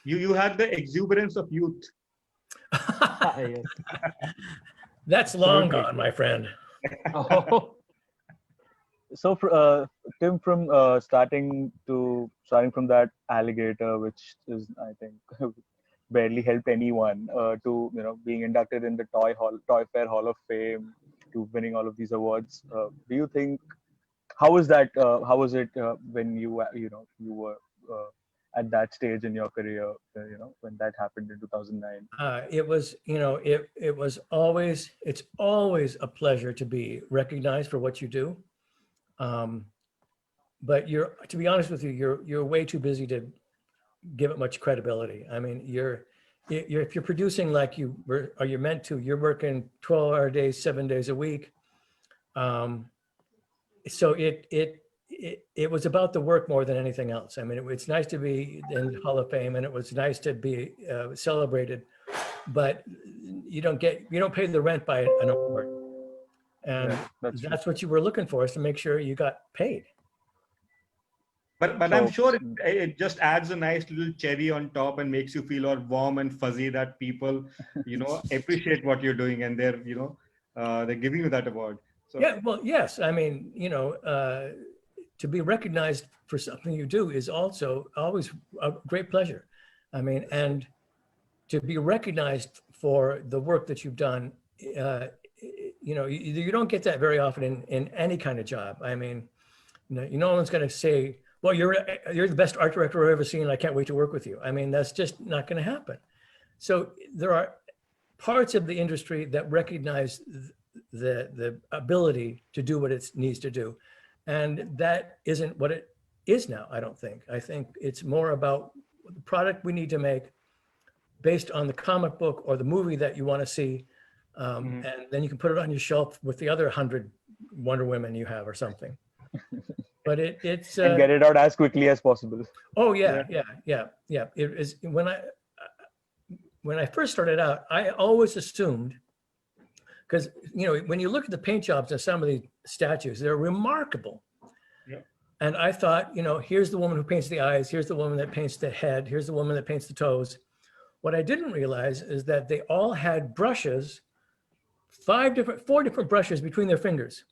Speaker 1: you had the exuberance of youth.
Speaker 2: That's long gone, my friend.
Speaker 3: Oh. So, Tim, from starting from that alligator, which is, I think, barely helped anyone, to being inducted in the Toy Fair Hall of Fame, to winning all of these awards. Do you think how was that? How was it when you were at that stage in your career? When that happened in 2009.
Speaker 2: It was it's always a pleasure to be recognized for what you do. But to be honest with you, you're way too busy to give it much credibility. I mean, if you're producing like you're meant to, you're working 12-hour days, 7 days a week. So it was about the work more than anything else. I mean, it's nice to be in the Hall of Fame, and it was nice to be celebrated, but you don't pay the rent by an award. And that's what you were looking for, is to make sure you got paid.
Speaker 1: But I'm sure it just adds a nice little cherry on top and makes you feel all warm and fuzzy that people, appreciate what you're doing, and they're giving you that award. So.
Speaker 2: Yeah, well, yes. I mean, you know, to be recognized for something you do is also always a great pleasure. I mean, and to be recognized for the work that you've done, you know, you don't get that very often in any kind of job. I mean, no one's going to say, well, you're the best art director I've ever seen. I can't wait to work with you. I mean, that's just not going to happen. So there are parts of the industry that recognize the ability to do what it needs to do. And that isn't what it is now, I don't think. I think it's more about the product we need to make based on the comic book or the movie that you want to see. And then you can put it on your shelf with the other 100 Wonder Women you have or something. But it's
Speaker 3: and get it out as quickly as possible.
Speaker 2: Oh yeah. It is when I first started out, I always assumed, because you know, when you look at the paint jobs of some of these statues, they're remarkable.
Speaker 1: Yeah.
Speaker 2: And I thought, you know, here's the woman who paints the eyes, here's the woman that paints the head, here's the woman that paints the toes. What I didn't realize is that they all had brushes, 4 different brushes between their fingers,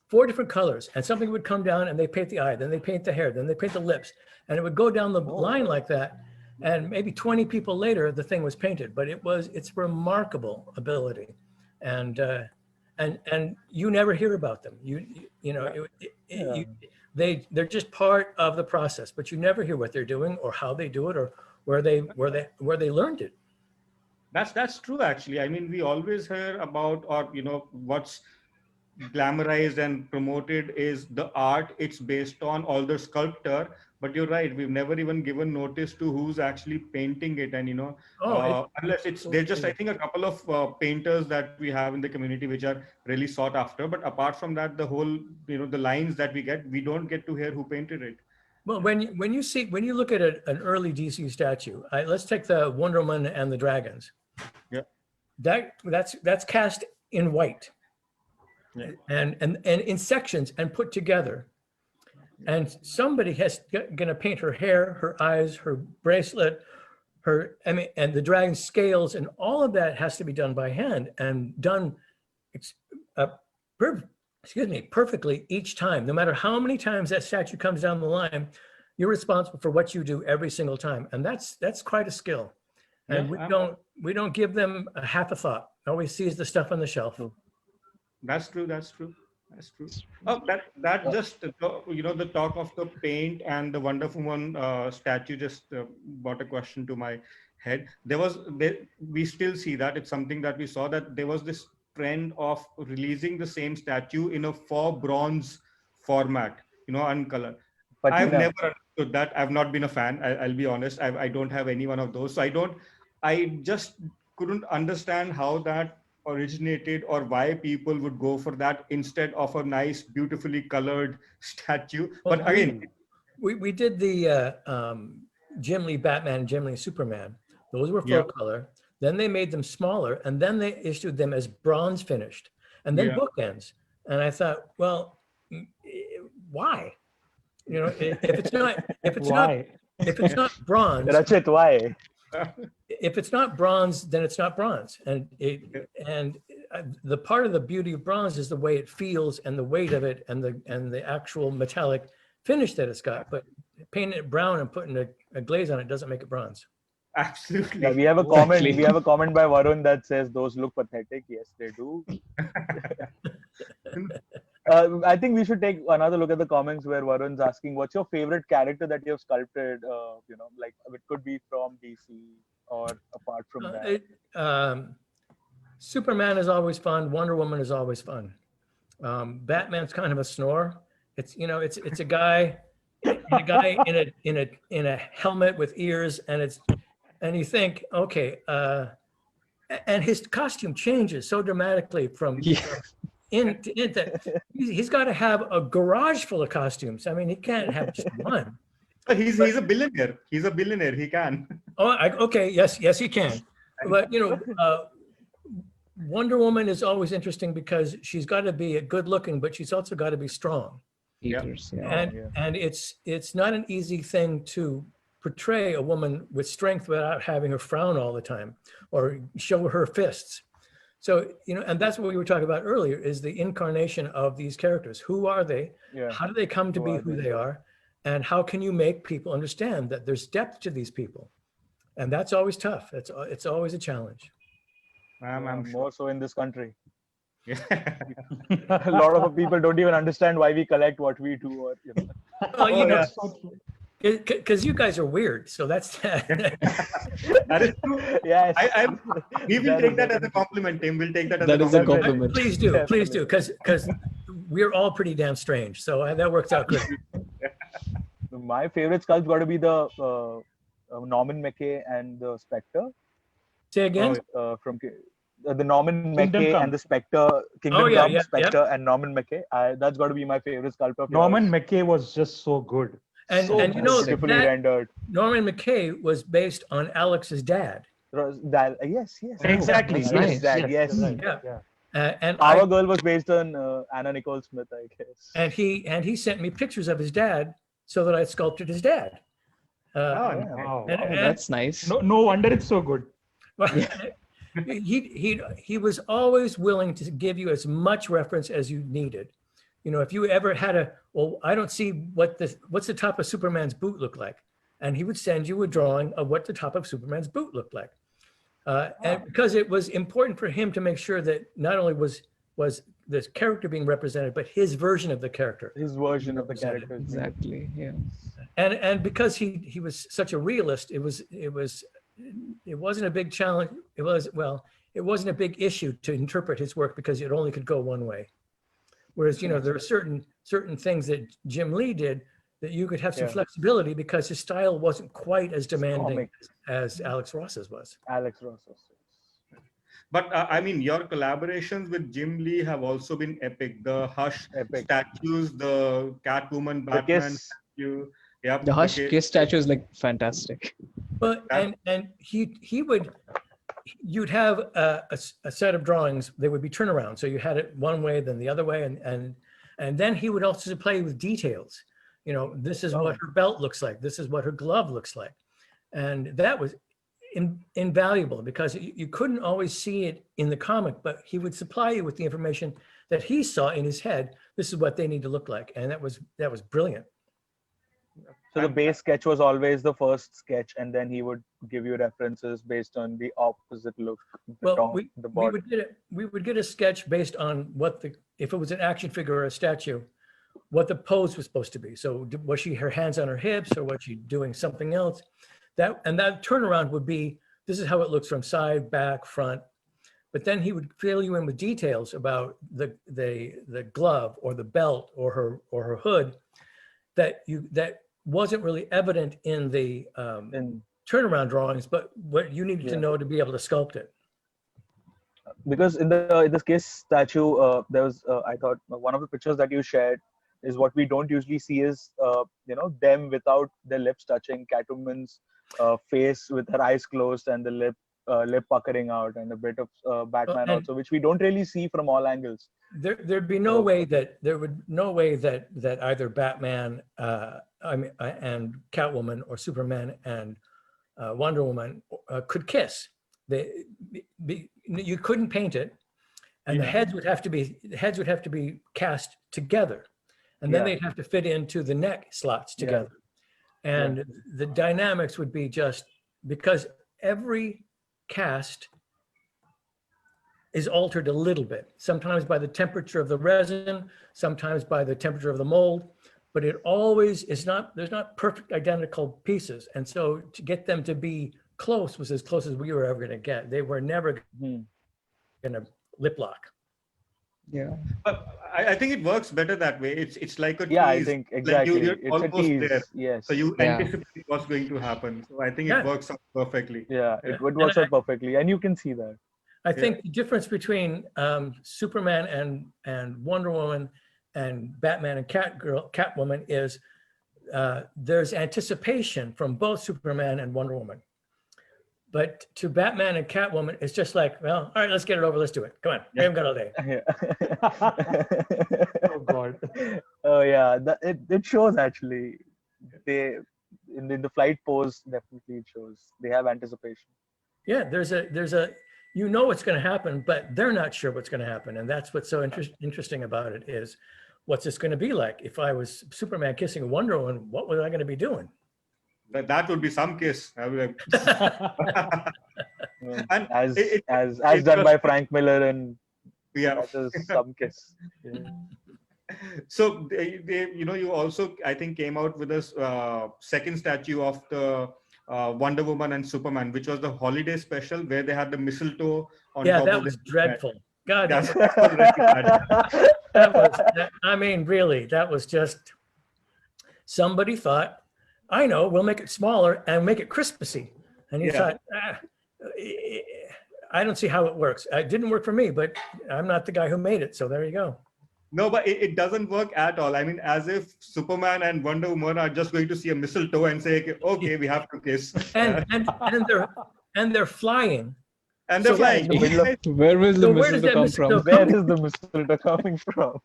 Speaker 2: 4 different colors, and something would come down and they paint the eye, then they paint the hair, then they paint the lips, and it would go down the line like that. And maybe 20 people later, the thing was painted, but it's remarkable ability. And you never hear about them. They're just part of the process, but you never hear what they're doing or how they do it or where they learned it.
Speaker 1: That's true, actually. I mean, we always hear about, or you know, what's glamorized and promoted is the art it's based on, or the sculptor. But you're right, we've never even given notice to who's actually painting it. And you know, unless there's just, I think, a couple of painters that we have in the community which are really sought after. But apart from that, the whole, you know, the lines that we don't get to hear who painted it.
Speaker 2: Well, when you look at an early DC statue, let's take the Wonder Woman and the dragons.
Speaker 1: Yeah,
Speaker 2: that's cast in white.
Speaker 1: Yeah.
Speaker 2: And in sections and put together. And somebody has going to paint her hair, her eyes, her bracelet, and the dragon scales, and all of that has to be done by hand and done perfectly each time. No matter how many times that statue comes down the line, you're responsible for what you do every single time. And that's quite a skill. And we don't give them a half a thought. Always sees the stuff on the shelf.
Speaker 1: That's true. Oh, that just, you know, the talk of the paint and the Wonder Woman statue just brought a question to my head. We still see that. It's something that we saw, that there was this trend of releasing the same statue in a 4 bronze format, you know, uncolor. I've never understood that. I've not been a fan. I'll be honest. I don't have any one of those. So I just couldn't understand how that originated or why people would go for that instead of a nice, beautifully colored statue.
Speaker 2: Well,
Speaker 1: but again,
Speaker 2: we did the Jim Lee Batman and Jim Lee Superman. Those were full color. Then they made them smaller, and then they issued them as bronze finished, and then bookends. And I thought, well, why? You know, if it's not bronze,
Speaker 3: Rachit, why?
Speaker 2: If it's not bronze, then it's not bronze. And the part of the beauty of bronze is the way it feels and the weight of it and the actual metallic finish that it's got. But painting it brown and putting a glaze on it doesn't make it bronze.
Speaker 1: Absolutely.
Speaker 3: Yeah, we have a comment. We have a comment by Varun that says those look pathetic. Yes, they do. I think we should take another look at the comments where Varun's asking, what's your favorite character that you have sculpted? You know, like it could be from DC or apart from that.
Speaker 2: Superman is always fun. Wonder Woman is always fun. Batman's kind of a snore. It's a guy in a helmet with ears, and you think, okay, and his costume changes so dramatically from he's got to have a garage full of costumes. I mean, he can't have just one.
Speaker 1: He's a billionaire. He's a billionaire. He can.
Speaker 2: Okay. Yes, he can. But you know, Wonder Woman is always interesting because she's got to be good looking, but she's also got to be strong. And it's not an easy thing to portray a woman with strength without having her frown all the time or show her fists. So, and that's what we were talking about earlier, is the incarnation of these characters. Who are they?
Speaker 3: Yeah.
Speaker 2: How do they come to be who they are? And how can you make people understand that there's depth to these people? And that's always tough. It's always a challenge.
Speaker 1: I'm sure.
Speaker 3: More so in this country.
Speaker 1: Yeah.
Speaker 3: A lot of people don't even understand why we collect what we do, or
Speaker 2: Well, because you guys are weird, so that's that.
Speaker 1: That is true.
Speaker 3: Yes.
Speaker 1: We will take that as a compliment, Tim. We'll take that as
Speaker 5: a compliment.
Speaker 2: Please do, because we're all pretty damn strange. So that works out good.
Speaker 3: My favorite sculpt's got to be the Norman Mackay and the Spectre.
Speaker 2: Say again?
Speaker 3: From the Norman
Speaker 4: Kingdom
Speaker 3: Mackay
Speaker 4: Come.
Speaker 3: and the Spectre, Kingdom Come,
Speaker 2: yeah,
Speaker 3: Spectre, and Norman Mackay. That's got to be my favorite sculpture. of
Speaker 4: Norman
Speaker 3: yours.
Speaker 4: Mackay was just so good.
Speaker 2: And you know,
Speaker 3: beautifully
Speaker 2: that
Speaker 3: rendered.
Speaker 2: Norman Mackay was based on Alex's dad.
Speaker 3: Yes.
Speaker 4: Exactly.
Speaker 3: Yes,
Speaker 5: Nice.
Speaker 3: dad, yes.
Speaker 2: Yeah. And
Speaker 3: Our Girl was based on Anna Nicole Smith, I guess.
Speaker 2: and he sent me pictures of his dad so that I sculpted his dad.
Speaker 4: Wow.
Speaker 5: That's nice.
Speaker 4: No wonder it's so good.
Speaker 2: Well, he was always willing to give you as much reference as you needed. If you ever had I don't see what's the top of Superman's boot look like, and he would send you a drawing of what the top of Superman's boot looked like, and because it was important for him to make sure that not only was this character being represented, but his version of the character.
Speaker 3: His version of the character.
Speaker 5: Exactly. Yeah.
Speaker 2: And because he was such a realist, it wasn't a big challenge. It wasn't a big issue to interpret his work because it only could go one way. Whereas, there are certain things that Jim Lee did that you could have some flexibility because his style wasn't quite as demanding as Alex Ross's was.
Speaker 3: Alex Ross's.
Speaker 1: But I mean, your collaborations with Jim Lee have also been epic. The Hush statues, the Catwoman, Batman statue. Yeah,
Speaker 5: The Hush Kiss statue is like fantastic.
Speaker 2: But and you'd have a set of drawings. They would be turnaround. So you had it one way, then the other way, and then he would also play with details. This is what her belt looks like. This is what her glove looks like, and that was invaluable because you couldn't always see it in the comic, but he would supply you with the information that he saw in his head. This is what they need to look like, and that was brilliant.
Speaker 3: So the base sketch was always the first sketch, and then he would give you references based on the opposite look.
Speaker 2: We would get a sketch based on if it was an action figure or a statue, what the pose was supposed to be. So was her hands on her hips, or was she doing something else? That turnaround would be, this is how it looks from side, back, front. But then he would fill you in with details about the glove or the belt or her hood that wasn't really evident in the turnaround drawings, but what you needed to know to be able to sculpt it.
Speaker 3: Because in this case statue, there was I thought one of the pictures that you shared is what we don't usually see is them without their lips touching, Catwoman's face with her eyes closed and the lip puckering out, and a bit of Batman also, which we don't really see from all angles.
Speaker 2: There'd be no way that that either Batman and Catwoman or Superman and Wonder Woman could kiss. You couldn't paint it, and the heads would have to be cast together, and then they'd have to fit into the neck slots together, and the dynamics would be just because every cast is altered a little bit, sometimes by the temperature of the resin, sometimes by the temperature of the mold, but it always there's not perfect identical pieces. And so to get them to be close was as close as we were ever going to get. They were never going to lip lock.
Speaker 5: Yeah.
Speaker 1: But I think it works better that way. It's like a tease.
Speaker 3: I think exactly.
Speaker 1: Like you're
Speaker 3: it's
Speaker 1: almost
Speaker 3: a tease.
Speaker 1: there.
Speaker 3: Yes.
Speaker 1: So you anticipate what's going to happen. So I think it works out perfectly.
Speaker 3: Yeah, it works out perfectly, and you can see that.
Speaker 2: I think the difference between Superman and Wonder Woman and Batman and Catwoman is there's anticipation from both Superman and Wonder Woman. But to Batman and Catwoman, it's just like, well, all right, let's get it over. Let's do it. Come on. I haven't got all day.
Speaker 4: Oh God.
Speaker 3: Oh yeah, it shows actually. They in the flight pose definitely it shows. They have anticipation.
Speaker 2: Yeah, there's a you know what's going to happen, but they're not sure what's going to happen. And that's what's so interesting about it is, what's this going to be like? If I was Superman kissing a Wonder Woman, what was I going to be doing?
Speaker 1: That would be some kiss. And
Speaker 3: as done by Frank Miller and that is some kiss. Yeah.
Speaker 1: So they, you also, I think, came out with a second statue of the Wonder Woman and Superman, which was the holiday special where they had the mistletoe on top of
Speaker 2: that was dreadful. God,
Speaker 1: Yes.
Speaker 2: I mean, really, that was just, somebody thought, I know, we'll make it smaller and make it Christmassy. And he thought, I don't see how it works. It didn't work for me, but I'm not the guy who made it. So there you go.
Speaker 1: No, but it doesn't work at all. I mean, as if Superman and Wonder Woman are just going to see a mistletoe and say, okay, we have to kiss.
Speaker 2: And they're flying.
Speaker 1: And they're flying.
Speaker 5: Where will the mistletoe come from?
Speaker 3: Where is the mistletoe coming from?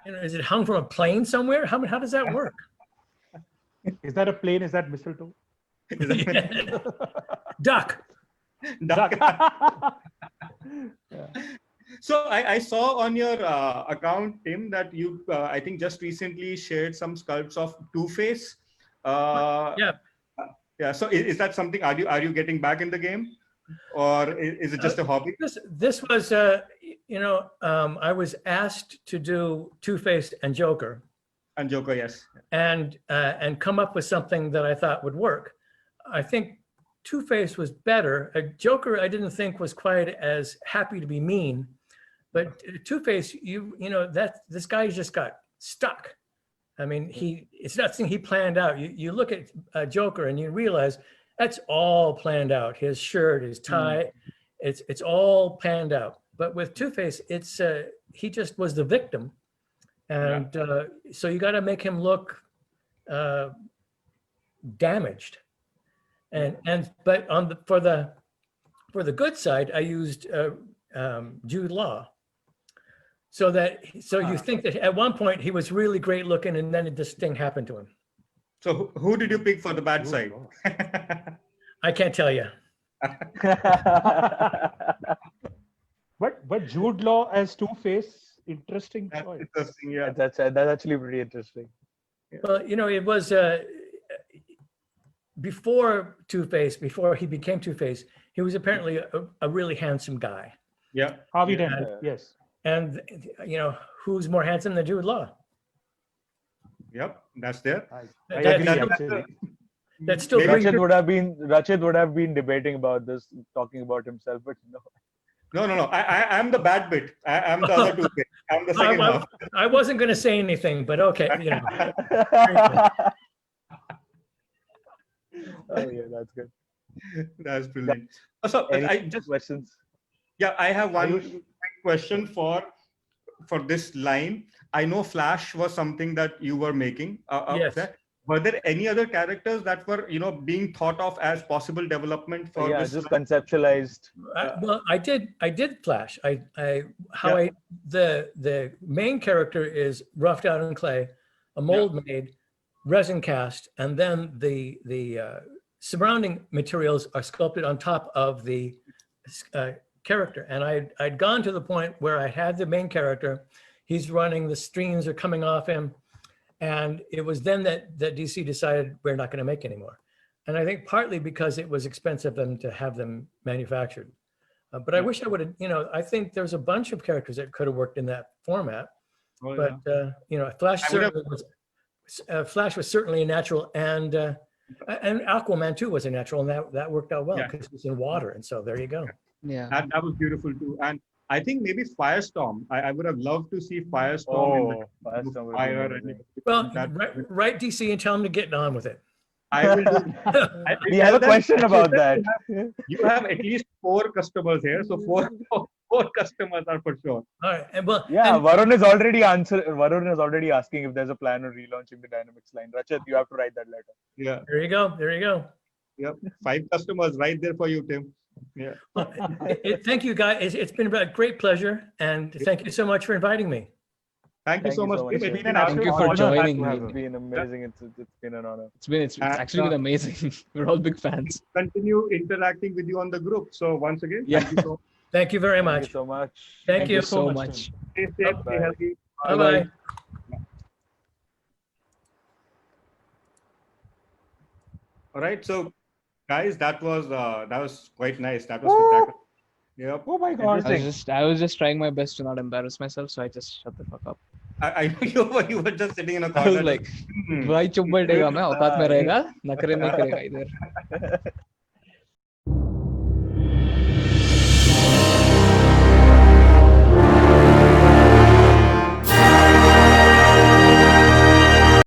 Speaker 2: Is it hung from a plane somewhere? How does that work?
Speaker 4: Is that a plane? Is that mistletoe?
Speaker 2: Duck.
Speaker 1: So I saw on your account, Tim, that you, I think, just recently shared some sculpts of Two-Face. Yeah. So is that something? Are you getting back in the game, or is it just a hobby?
Speaker 2: This was, I was asked to do Two-Face and Joker.
Speaker 1: And Joker, yes.
Speaker 2: And come up with something that I thought would work. I think Two-Face was better. Joker, I didn't think was quite as happy to be mean, but Two-Face, this guy just got stuck. I mean, it's not something he planned out. You look at Joker and you realize that's all planned out. His shirt, his tie, it's all planned out. But with Two-Face, he just was the victim. And so you got to make him look damaged. But for the good side, I used Jude Law. So you think that at one point he was really great looking, and then this thing happened to him.
Speaker 1: So who did you pick for the bad side?
Speaker 2: I can't tell you.
Speaker 4: But Jude Law as Two-Face, interesting choice.
Speaker 1: Interesting, yeah.
Speaker 3: That's actually pretty interesting.
Speaker 2: Well, it was before Two-Face, before he became Two-Face, he was apparently a really handsome guy.
Speaker 1: Yeah.
Speaker 4: Harvey Dent, yes.
Speaker 2: And who's more handsome than Jude Law?
Speaker 1: Yep, that's there.
Speaker 4: I agree, actually.
Speaker 2: That's still
Speaker 3: Rachit would have been debating about this, talking about himself, but no.
Speaker 1: No. I'm the bad bit. I'm the other Two-Face. I'm the second half.
Speaker 2: I wasn't going to say anything, but okay.
Speaker 3: Oh yeah, that's good.
Speaker 1: That's brilliant. So I just
Speaker 3: questions.
Speaker 1: Yeah, I have one quick question for this line. I know Flash was something that you were making.
Speaker 2: Yes.
Speaker 1: Were there any other characters that were, being thought of as possible development for this?
Speaker 3: Just conceptualized.
Speaker 2: Well, I did Flash. The main character is roughed out in clay, a mold made, resin cast, and then the surrounding materials are sculpted on top of the character. And I'd gone to the point where I had the main character. He's running, the streams are coming off him. And it was then that DC decided we're not going to make anymore. And I think partly because it was expensive to have them manufactured. But I wish I would have, I think there's a bunch of characters that could have worked in that format. Oh, but, Flash was certainly a natural, and Aquaman too was a natural, and that worked out well because it was in water. And so there you go.
Speaker 5: Yeah.
Speaker 1: That was beautiful too. And I think maybe Firestorm. I would have loved to see Firestorm.
Speaker 3: Firestorm
Speaker 1: fire.
Speaker 2: Well, write DC and tell them to get on with it.
Speaker 1: I will do.
Speaker 3: We have a question about that.
Speaker 1: You have at least 4 customers here, so four customers are for sure.
Speaker 2: All right,
Speaker 3: Varun is already asking if there's a plan on relaunching the Dynamics line. Rachit, you have to write that letter.
Speaker 1: Yeah.
Speaker 2: There you go.
Speaker 1: Yep, 5 customers right there for you, Tim. Yeah.
Speaker 2: Thank you, guys. It's been a great pleasure, and thank you so much for inviting me.
Speaker 1: Thank you so much.
Speaker 5: Thank you for joining me.
Speaker 3: It's been amazing. It's been an honor.
Speaker 5: It's actually been amazing. We're all big fans.
Speaker 1: Continue interacting with you on the group. So once again,
Speaker 5: thank you
Speaker 2: Thank you very much.
Speaker 3: Thank you so much.
Speaker 2: Thank you
Speaker 5: so much.
Speaker 6: Stay safe, stay healthy.
Speaker 2: Bye-bye.
Speaker 1: All right, so guys, that was quite nice. That was spectacular. Yep.
Speaker 4: Oh my God.
Speaker 5: I was just trying my best to not embarrass myself, so I just shut the fuck up.
Speaker 1: I know you were just sitting in a
Speaker 5: I
Speaker 1: corner.
Speaker 5: was like, भाई चुप बैठेगा मैं औकात में रहेगा नखरे नहीं करेगा इधर